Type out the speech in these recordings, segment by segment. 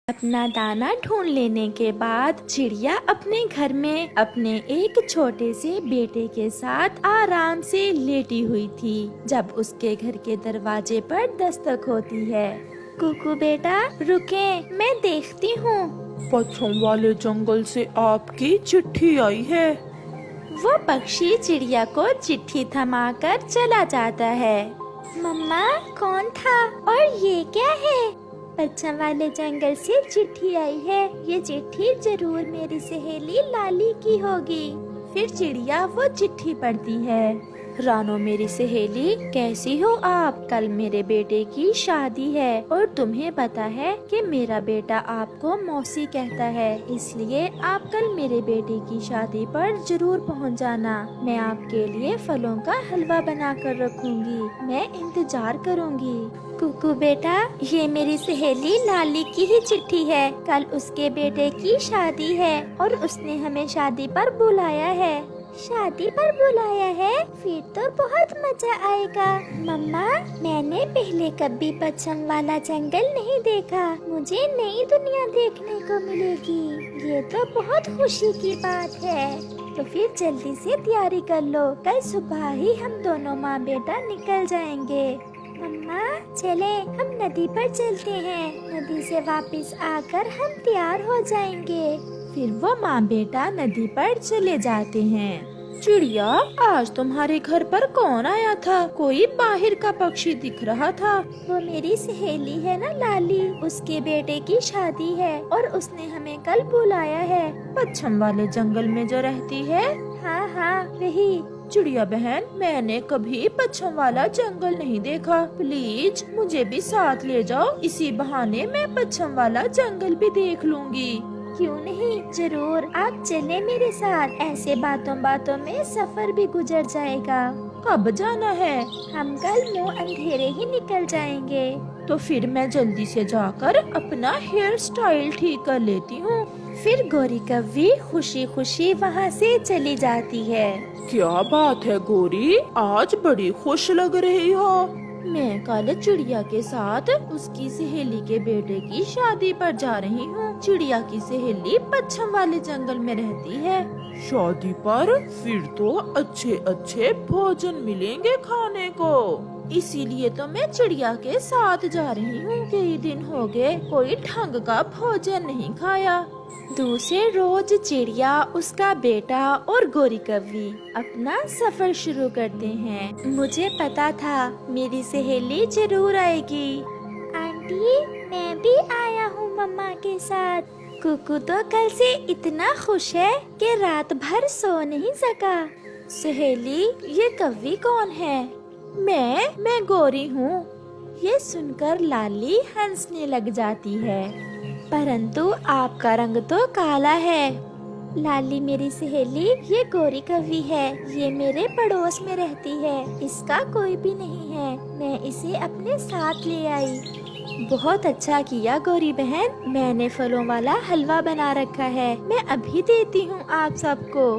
अपना दाना ढूंढ लेने के बाद चिड़िया अपने घर में अपने एक छोटे से बेटे के साथ आराम से लेटी हुई थी जब उसके घर के दरवाजे पर दस्तक होती है। कुकू बेटा रुके, मैं देखती हूँ। पश्चिम वाले जंगल से आपकी चिट्ठी आई है। वो पक्षी चिड़िया को चिट्ठी थमाकर चला जाता है। मम्मा कौन था और ये क्या है? पश्चिम वाले जंगल से चिट्ठी आई है। ये चिट्ठी जरूर मेरी सहेली लाली की होगी। फिर चिड़िया वो चिट्ठी पढ़ती है। रानो मेरी सहेली, कैसी हो आप? कल मेरे बेटे की शादी है और तुम्हें पता है कि मेरा बेटा आपको मौसी कहता है, इसलिए आप कल मेरे बेटे की शादी पर जरूर पहुंच जाना। मैं आपके लिए फलों का हलवा बना कर रखूंगी। मैं इंतजार करूंगी। कुकू बेटा, ये मेरी सहेली लाली की ही चिट्ठी है। कल उसके बेटे की शादी है और उसने हमें शादी पर बुलाया है। शादी पर बुलाया है? फिर तो बहुत मजा आएगा। मम्मा, मैंने पहले कभी पश्चिम वाला जंगल नहीं देखा। मुझे नई दुनिया देखने को मिलेगी। ये तो बहुत खुशी की बात है। तो फिर जल्दी से तैयारी कर लो, कल सुबह ही हम दोनों माँ बेटा निकल जाएंगे। मम्मा चले, हम नदी पर चलते हैं। नदी से वापस आकर हम तैयार हो जाएंगे। फिर वो माँ बेटा नदी पर चले जाते हैं। चिड़िया, आज तुम्हारे घर पर कौन आया था? कोई बाहर का पक्षी दिख रहा था। वो मेरी सहेली है ना लाली, उसके बेटे की शादी है और उसने हमें कल बुलाया है। पश्चिम वाले जंगल में जो रहती है? हाँ हाँ वही। चिड़िया बहन, मैंने कभी पश्चिम वाला जंगल नहीं देखा। प्लीज मुझे भी साथ ले जाओ। इसी बहाने मैं पश्चिम वाला जंगल भी देख लूंगी। क्यों नहीं, जरूर आप चले मेरे साथ। ऐसे बातों बातों में सफर भी गुजर जाएगा। कब जाना है? हम कल मुँह अंधेरे ही निकल जाएंगे। तो फिर मैं जल्दी से जाकर अपना हेयर स्टाइल ठीक कर लेती हूँ। फिर गोरी कव्वी खुशी खुशी वहाँ से चली जाती है। क्या बात है गोरी, आज बड़ी खुश लग रही हो। मैं कल चिड़िया के साथ उसकी सहेली के बेटे की शादी पर जा रही हूँ। चिड़िया की सहेली पश्चिम वाले जंगल में रहती है। शादी पर? फिर तो अच्छे अच्छे भोजन मिलेंगे खाने को। इसीलिए तो मैं चिड़िया के साथ जा रही हूँ। कई दिन हो गए कोई ढंग का भोजन नहीं खाया। दूसरे रोज चिड़िया, उसका बेटा और गोरी कव्वी अपना सफर शुरू करते हैं। मुझे पता था मेरी सहेली जरूर आएगी। आंटी, मैं भी आया हूँ मम्मा के साथ। कुकू तो कल से इतना खुश है कि रात भर सो नहीं सका। सहेली, ये कव्वी कौन है? मैं गोरी हूँ। ये सुनकर लाली हंसने लग जाती है। परंतु आपका रंग तो काला है। लाली मेरी सहेली, ये गोरी कव्वी है। ये मेरे पड़ोस में रहती है। इसका कोई भी नहीं है। मैं इसे अपने साथ ले आई। बहुत अच्छा किया गोरी बहन, मैंने फलों वाला हलवा बना रखा है। मैं अभी देती हूँ आप सबको।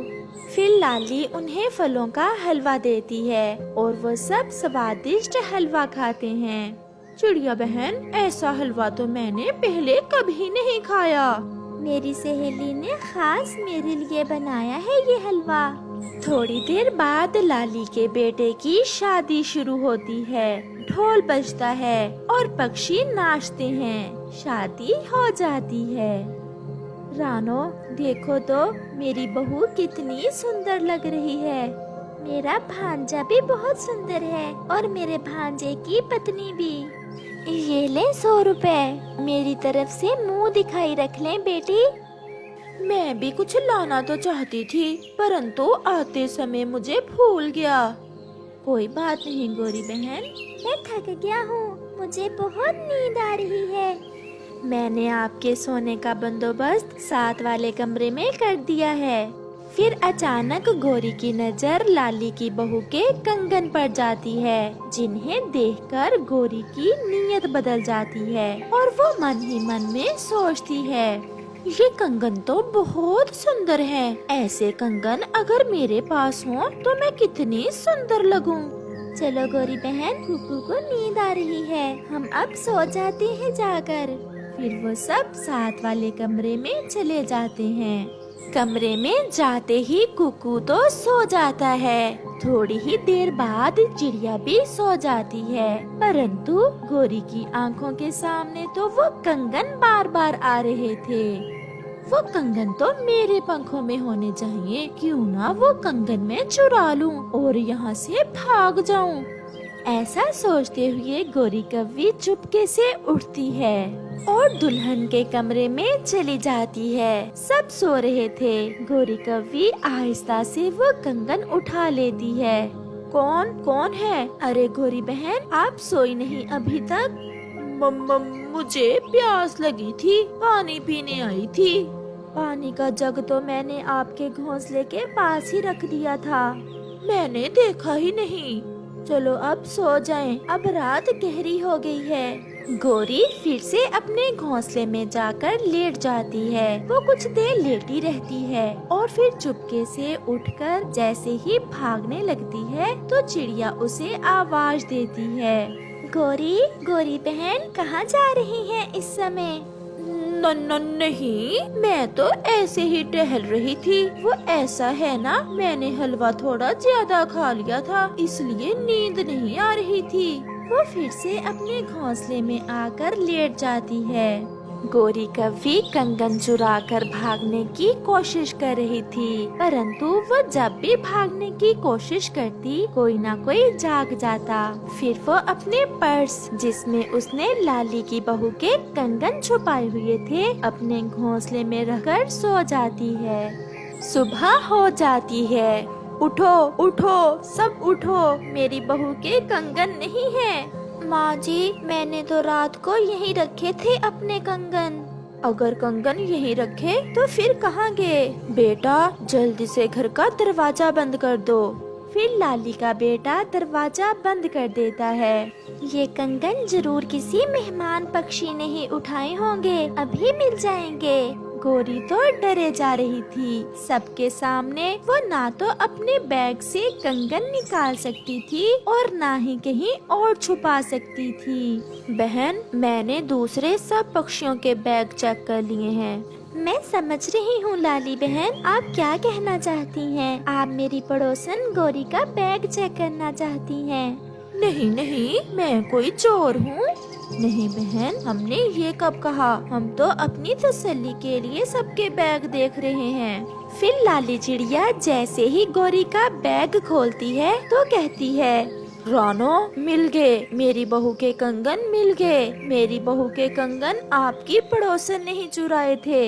फिर लाली उन्हें फलों का हलवा देती है और वो सब स्वादिष्ट हलवा खाते हैं। चिड़िया बहन, ऐसा हलवा तो मैंने पहले कभी नहीं खाया। मेरी सहेली ने खास मेरे लिए बनाया है ये हलवा। थोड़ी देर बाद लाली के बेटे की शादी शुरू होती है। ढोल बजता है और पक्षी नाचते हैं। शादी हो जाती है। रानो देखो तो, मेरी बहू कितनी सुंदर लग रही है। मेरा भांजा भी बहुत सुंदर है और मेरे भांजे की पत्नी भी। ये ले 100 रुपए। मेरी तरफ से मुंह दिखाई रख लें बेटी। मैं भी कुछ लाना तो चाहती थी, परंतु आते समय मुझे भूल गया। कोई बात नहीं गोरी बहन, मैं थक गया हूँ। मुझे बहुत नींद आ रही है। मैंने आपके सोने का बंदोबस्त साथ वाले कमरे में कर दिया है। फिर अचानक गोरी की नजर लाली की बहू के कंगन पर जाती है, जिन्हें देखकर गोरी की नीयत बदल जाती है और वो मन ही मन में सोचती है, ये कंगन तो बहुत सुंदर है। ऐसे कंगन अगर मेरे पास हो तो मैं कितनी सुंदर लगूं। चलो गोरी बहन, कुकू को नींद आ रही है, हम अब सो जाते हैं जाकर। फिर वो सब साथ वाले कमरे में चले जाते हैं। कमरे में जाते ही कुकू तो सो जाता है। थोड़ी ही देर बाद चिड़िया भी सो जाती है, परंतु गोरी की आंखों के सामने तो वो कंगन बार बार आ रहे थे। वो कंगन तो मेरे पंखों में होने चाहिए, क्यों ना वो कंगन में चुरा लूं और यहाँ से भाग जाऊं। ऐसा सोचते हुए गोरी कव्वी चुपके से उठती है और दुल्हन के कमरे में चली जाती है। सब सो रहे थे। गोरी कव्वी आहिस्ता से वो कंगन उठा लेती है। कौन कौन है? अरे गोरी बहन, आप सोई नहीं अभी तक? मुझे प्यास लगी थी, पानी पीने आई थी। पानी का जग तो मैंने आपके घोंसले के पास ही रख दिया था। मैंने देखा ही नहीं। चलो अब सो जाएं, अब रात गहरी हो गई है। गोरी फिर से अपने घोंसले में जाकर लेट जाती है। वो कुछ देर लेटी रहती है और फिर चुपके से उठकर जैसे ही भागने लगती है तो चिड़िया उसे आवाज देती है। गोरी, गोरी बहन, कहाँ जा रही हैं इस समय? नहीं, मैं तो ऐसे ही टहल रही थी। वो ऐसा है ना, मैंने हलवा थोड़ा ज्यादा खा लिया था, इसलिए नींद नहीं आ रही थी। वो फिर से अपने घोंसले में आकर लेट जाती है। गोरी कव्वी कंगन चुरा कर भागने की कोशिश कर रही थी, परंतु वो जब भी भागने की कोशिश करती कोई ना कोई जाग जाता। फिर वो अपने पर्स जिसमें उसने लाली की बहू के कंगन छुपाए हुए थे अपने घोंसले में रखकर सो जाती है। सुबह हो जाती है। उठो उठो, सब उठो, मेरी बहू के कंगन नहीं है। माँ जी, मैंने तो रात को यहीं रखे थे अपने कंगन। अगर कंगन यहीं रखे तो फिर कहाँ गए? बेटा, जल्दी से घर का दरवाजा बंद कर दो। फिर लाली का बेटा दरवाजा बंद कर देता है। ये कंगन जरूर किसी मेहमान पक्षी ने ही उठाए होंगे, अभी मिल जाएंगे। गोरी तो डरे जा रही थी। सबके सामने वो ना तो अपने बैग से कंगन निकाल सकती थी और ना ही कहीं और छुपा सकती थी। बहन, मैंने दूसरे सब पक्षियों के बैग चेक कर लिए हैं। मैं समझ रही हूँ लाली बहन, आप क्या कहना चाहती हैं? आप मेरी पड़ोसन गोरी का बैग चेक करना चाहती हैं? नहीं नहीं, मैं कोई चोर हूँ? नहीं बहन, हमने ये कब कहा? हम तो अपनी तसल्ली के लिए सबके बैग देख रहे हैं। फिर लाली चिड़िया जैसे ही गोरी का बैग खोलती है तो कहती है, रानो, मिल गए, मेरी बहू के कंगन मिल गए। मेरी बहू के कंगन आपकी पड़ोसन नहीं चुराए थे।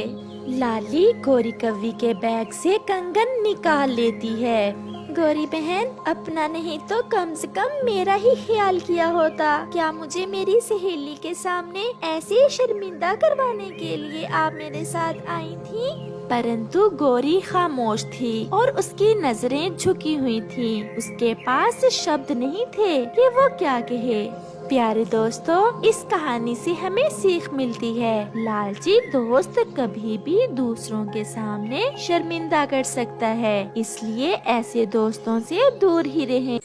लाली गोरी कव्वी के बैग से कंगन निकाल लेती है। गोरी बहन, अपना नहीं तो कम से कम मेरा ही ख्याल किया होता। क्या मुझे मेरी सहेली के सामने ऐसे शर्मिंदा करवाने के लिए आप मेरे साथ आई थी? परंतु गोरी खामोश थी और उसकी नजरें झुकी हुई थी। उसके पास शब्द नहीं थे कि वो क्या कहे। प्यारे दोस्तों, इस कहानी से हमें सीख मिलती है, लालची दोस्त कभी भी दूसरों के सामने शर्मिंदा कर सकता है, इसलिए ऐसे दोस्तों से दूर ही रहें।